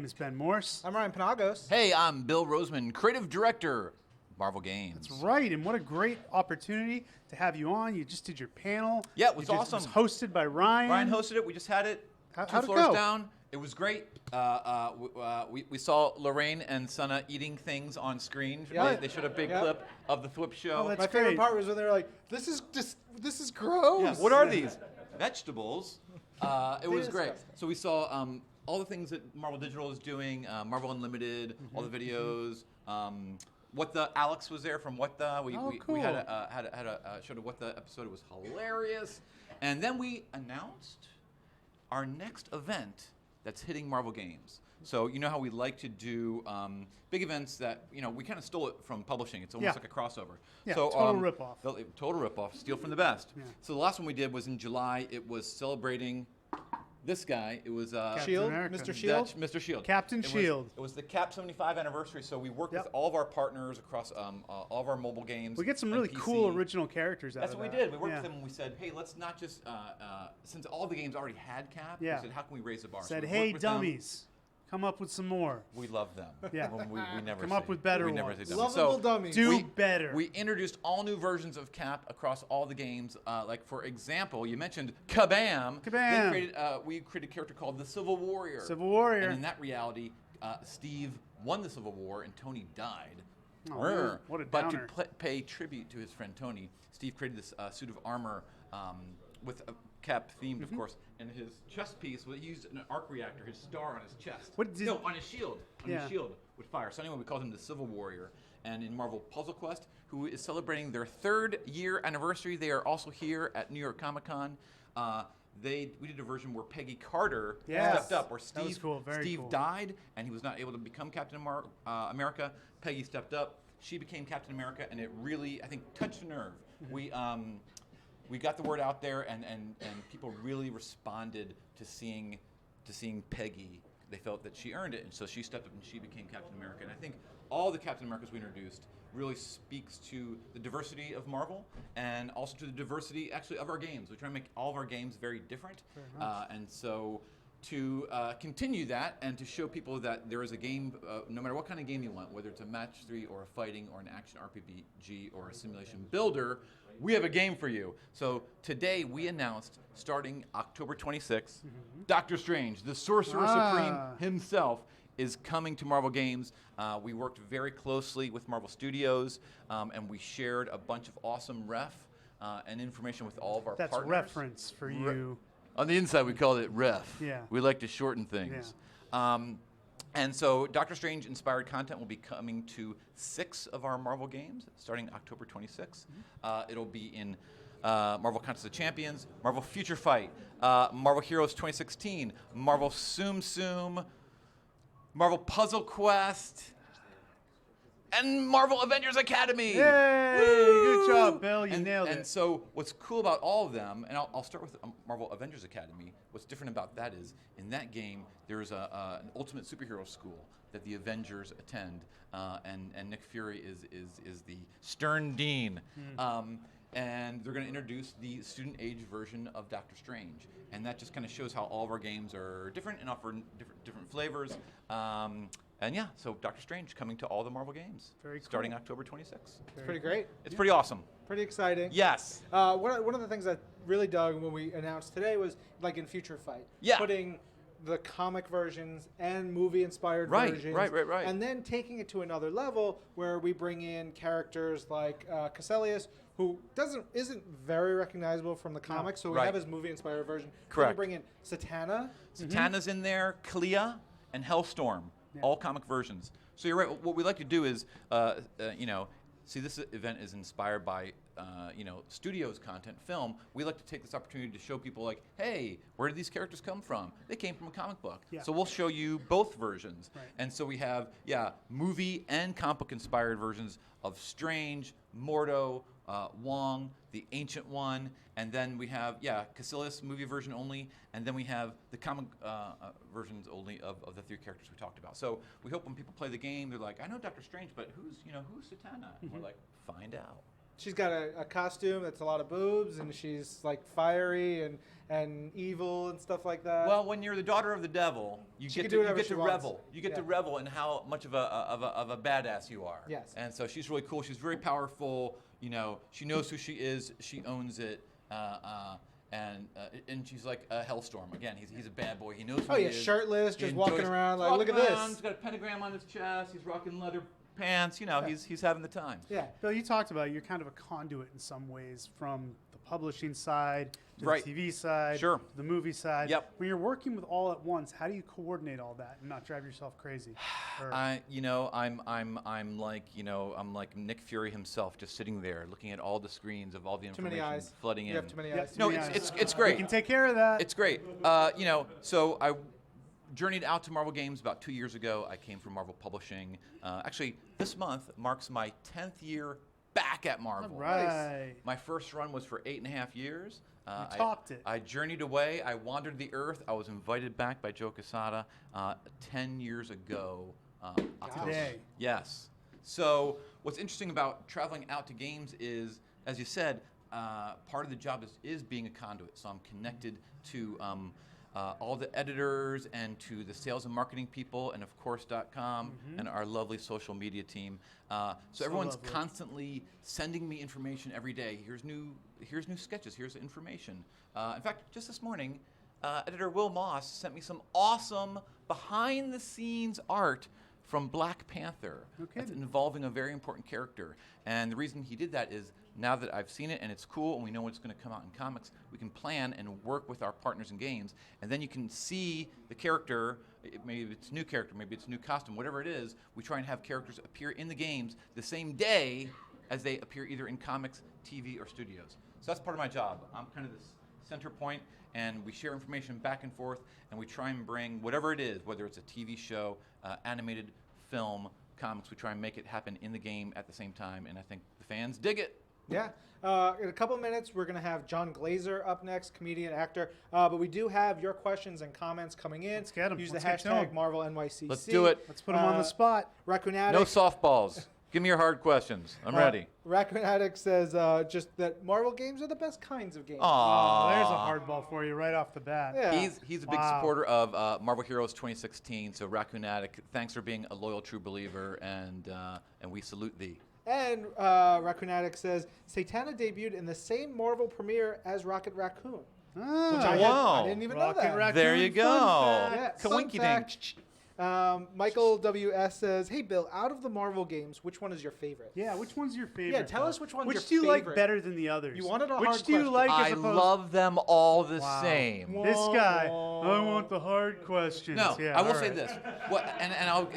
name is Ben Morse. I'm Ryan Penagos. Hey, I'm Bill Rosemann, Creative Director, Marvel Games. That's right, and what a great opportunity to have you on. You just did your panel. Yeah, it was It awesome. was hosted by Ryan. Ryan hosted it. We just had it How'd two it floors go? down. It was great. We saw Lorraine and Sana eating things on screen. Yeah. They showed a big Yeah. clip of the Thwip show. Oh, that's My favorite great. part was when they were like, "This is gross." Yeah, what are these? Vegetables. It was great. Disgusting. So we saw all the things that Marvel Digital is doing, Marvel Unlimited, all the videos. What the Alex was there from What the we cool. had a showed a What the episode. It was hilarious, and then we announced our next event that's hitting Marvel Games. So you know how we like to do big events that we kind of stole it from publishing. It's almost Yeah. like a crossover. Yeah, so, total ripoff. Total ripoff. Steal from the best. Yeah. So the last one we did was in July. It was celebrating this guy. It was Shield, America. Mr. Shield. Mr. Shield. Captain It was- Shield. It was the Cap 75 anniversary, so we worked Yep. with all of our partners across all of our mobile games. We get some and really PC. cool original characters out That's of what that. we did. We worked Yeah. with them and we said, hey, let's not just, since all the games already had Cap, Yeah. we said, how can we raise the bar? So Said, we hey, worked with them. dummies, come up with some more. We love them. Yeah. We never Come say- up with better we never ones. say dummies. Lovable So, dummies. Do we- better. We introduced all new versions of Cap across all the games. Like for example, you mentioned Kabam. Kabam. We created a character called the Civil Warrior. Civil Warrior. And in that reality, Steve won the Civil War and Tony died. Oh, man. What a But to downer. pay tribute to his friend Tony, Steve created this suit of armor with a Cap themed, Mm-hmm. of course, and his chest piece. Well, he used an arc reactor, his star on his chest. What did- No, on his shield. On Yeah. his shield would fire. So anyway, we called him the Civil Warrior. And in Marvel Puzzle Quest, who is celebrating their 3rd year anniversary, they are also here at New York Comic Con. We did a version where Peggy Carter Yes. stepped up, where That was Steve cool, very Steve cool. died and he was not able to become Captain America. Peggy stepped up. She became Captain America, and it really, I think, touched a nerve. Mm-hmm. We got the word out there, and people really responded to seeing Peggy. They felt that she earned it, and so she stepped up and she became Captain America. And I think all the Captain Americas we introduced really speaks to the diversity of Marvel and also to the diversity, actually, of our games. We try to make all of our games very different, and so to continue that and to show people that there is a game, no matter what kind of game you want, whether it's a match 3 or a fighting or an action RPG or a simulation builder, we have a game for you. So today we announced, starting October 26th, Doctor Strange, the Sorcerer Supreme himself, is coming to Marvel Games. We worked very closely with Marvel Studios, and we shared a bunch of awesome ref and information with all of our That's partners. reference for you. On the inside, we called it ref. Yeah. We like to shorten things. And so Doctor Strange inspired content will be coming to 6 of our Marvel games starting October 26th. It'll be in Marvel Contest of Champions, Marvel Future Fight, Marvel Heroes 2016, Marvel Tsum Tsum, Marvel Puzzle Quest, and Marvel Avengers Academy. Yay! Good job, Bill. You nailed And it. so what's cool about all of them, and I'll start with Marvel Avengers Academy. What's different about that is in that game there's an ultimate superhero school that the Avengers attend, and Nick Fury is the stern dean. And they're going to introduce the student age version of Doctor Strange, and that just kind of shows how all of our games are different and offer different flavors. And yeah, so Doctor Strange coming to all the Marvel games, Very cool. starting October 26th. It's pretty great. It's pretty awesome. Pretty exciting. Yes. One of the things I really dug when we announced today was like in Future Fight, Yeah. putting the comic versions and movie-inspired Right, versions, right. and then taking it to another level where we bring in characters like Caecilius, who isn't very recognizable from the comics, so we Right. have his movie-inspired version. Then Correct. we bring in Satana. Satana's in there, Clea, and Hellstorm, all comic versions. So you're right. What we like to do is, see, this event is inspired by, studios content, film. We like to take this opportunity to show people, like, hey, where did these characters come from? They came from a comic book. Yeah. So we'll show you both versions. Right. And so we have, movie and comic book inspired versions of Strange, Mordo, Wong, the Ancient One, and then we have, Caecilius movie version only, and then we have the comic versions only of the 3 characters we talked about. So we hope when people play the game, they're like, I know Doctor Strange, but who's Satana? And we're like, find out. she's got a costume that's a lot of boobs, and she's like fiery and evil and stuff like that. Well, when you're the daughter of the devil, you She get can do to whatever she wants. revel. You get to revel in how much of a badass you are. Yes. And so she's really cool. She's very powerful. You know, she knows who she is. She owns it. And she's like a hellstorm. Again, he's a bad boy. He knows who he is. shirtless, He just walking enjoys- around like, walking look at around, this. He's got a pentagram on his chest. He's rocking leather pants. You know, he's having the time. Yeah. Bill, you talked about you're kind of a conduit in some ways from the publishing side to Right. the TV side, Sure. to the movie side. Yep. When you're working with all at once, how do you coordinate all that and not drive yourself crazy? Or- I'm like Nick Fury himself, just sitting there looking at all the screens of all the Too many information eyes. flooding in. You have too many Yeah, eyes. too No, many it's eyes. great. We can take care of that. It's great. So I journeyed out to Marvel Games about 2 years ago. I came from Marvel Publishing. Actually, this month marks my 10th year back at Marvel. Right. My first run was for 8.5 years. You topped it. I journeyed away. I wandered the earth. I was invited back by Joe Quesada 10 years ago. October. Today. Yes. So what's interesting about traveling out to games is, as you said, part of the job is being a conduit. So I'm connected to all the editors and to the sales and marketing people and of course .com and our lovely social media team. So everyone's lovely. constantly sending me information every day. Here's new sketches. Here's information. In fact, just this morning, editor Will Moss sent me some awesome behind-the-scenes art from Black Panther. No That's kidding. involving a very important character. And the reason he did that is now that I've seen it and it's cool and we know what's going to come out in comics, we can plan and work with our partners in games. And then you can see the character, maybe it's a new character, maybe it's a new costume, whatever it is. We try and have characters appear in the games the same day as they appear either in comics, TV, or studios. So that's part of my job. I'm kind of this center point, and we share information back and forth, and we try and bring whatever it is, whether it's a TV show, animated film, comics, we try and make it happen in the game at the same time, and I think the fans dig it. Yeah. In a couple minutes, we're going to have John Glazer up next, comedian, actor. But we do have your questions and comments coming in. Let's get 'em. Use Let's the get to hashtag 'em. Marvel NYCC. Let's do it. Let's put them on the spot. Raccoon Addict. No softballs. Give me your hard questions. I'm ready. Raccoon Addict says just that Marvel games are the best kinds of games. Oh, there's a hard ball for you right off the bat. Yeah. He's a big Wow. supporter of Marvel Heroes 2016. So Raccoon Addict, thanks for being a loyal, true believer, and we salute thee. And Raccoon Addict says Satana debuted in the same Marvel premiere as Rocket Raccoon. Ah, Which I Wow. didn't even Rocket know that. Raccoon, There you fun go. fact. Yeah, fun Coinky fact. dink. Michael WS says, "Hey Bill, out of the Marvel games, which one is your favorite?" Yeah, which one's your favorite? Yeah, tell Bill? us which one's Which your do you like favorite. better than the others? You wanted a Which hard do you question. like I as opposed love them all the Wow. same. This guy, Wah. I want the hard questions. No, yeah, I will all say right. this. What, and I'll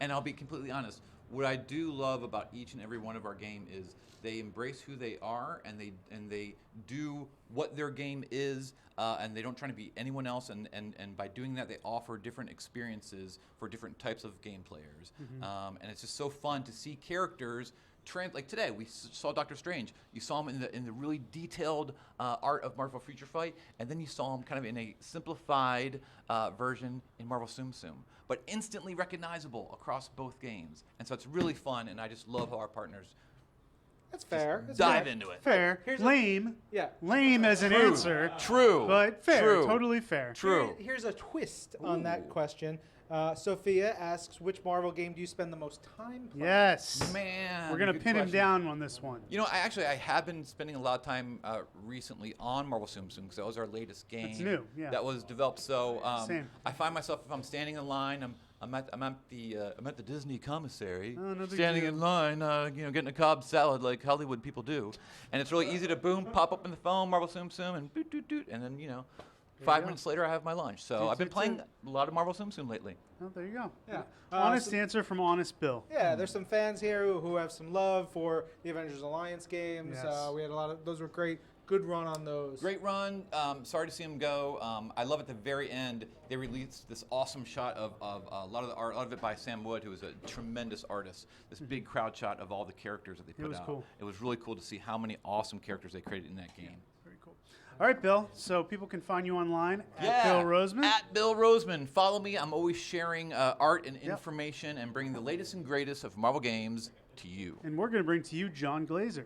and I'll be completely honest. What I do love about each and every one of our game is they embrace who they are and they do what their game is and they don't try to be anyone else and by doing that they offer different experiences for different types of game players and it's just so fun to see characters. Like today, we saw Doctor Strange. You saw him in the really detailed art of Marvel Future Fight, and then you saw him kind of in a simplified version in Marvel Tsum Tsum, but instantly recognizable across both games. And so it's really fun, and I just love how our partners That's fair. That's dive fair. into it. Fair. Here's a- Lame. Yeah. Lame as an True. answer. True. But fair. True. Totally fair. True. Here's a twist on that Ooh. question. Sophia asks, "Which Marvel game do you spend the most time playing?" Yes. Man, We're gonna good pin him question. down on this one. You know, I have been spending a lot of time recently on Marvel Tsum Tsum because that was our latest game. It's new, yeah. That was developed. So Same. I find myself if I'm standing in line, I'm at the Disney commissary, Oh, no big standing deal. in line, getting a Cobb salad like Hollywood people do, and it's really easy to boom, pop up in the phone, Marvel Tsum Tsum, and doot doot doot, and then 5 go. minutes later I have my lunch. So Toot, I've been toot, playing toot. a lot of Marvel Tsum Tsum lately. Oh, there you go. Yeah. Honest So- answer from Honest Bill. Yeah, there's some fans here who have some love for the Avengers Alliance games. Yes. We had a lot of those were great. Good run on those. Great run. Sorry to see him go. I love at the very end they released this awesome shot of a lot of the art, a lot of it by Sam Wood, who is a tremendous artist. This big crowd shot of all the characters that they put was out. cool. It was really cool to see how many awesome characters they created in that game. Very cool. All right, Bill. So people can find you online at Yeah, Bill Rosemann. At Bill Rosemann. Follow me. I'm always sharing art and information and bringing the latest and greatest of Marvel games to you. And we're going to bring to you John Glazer.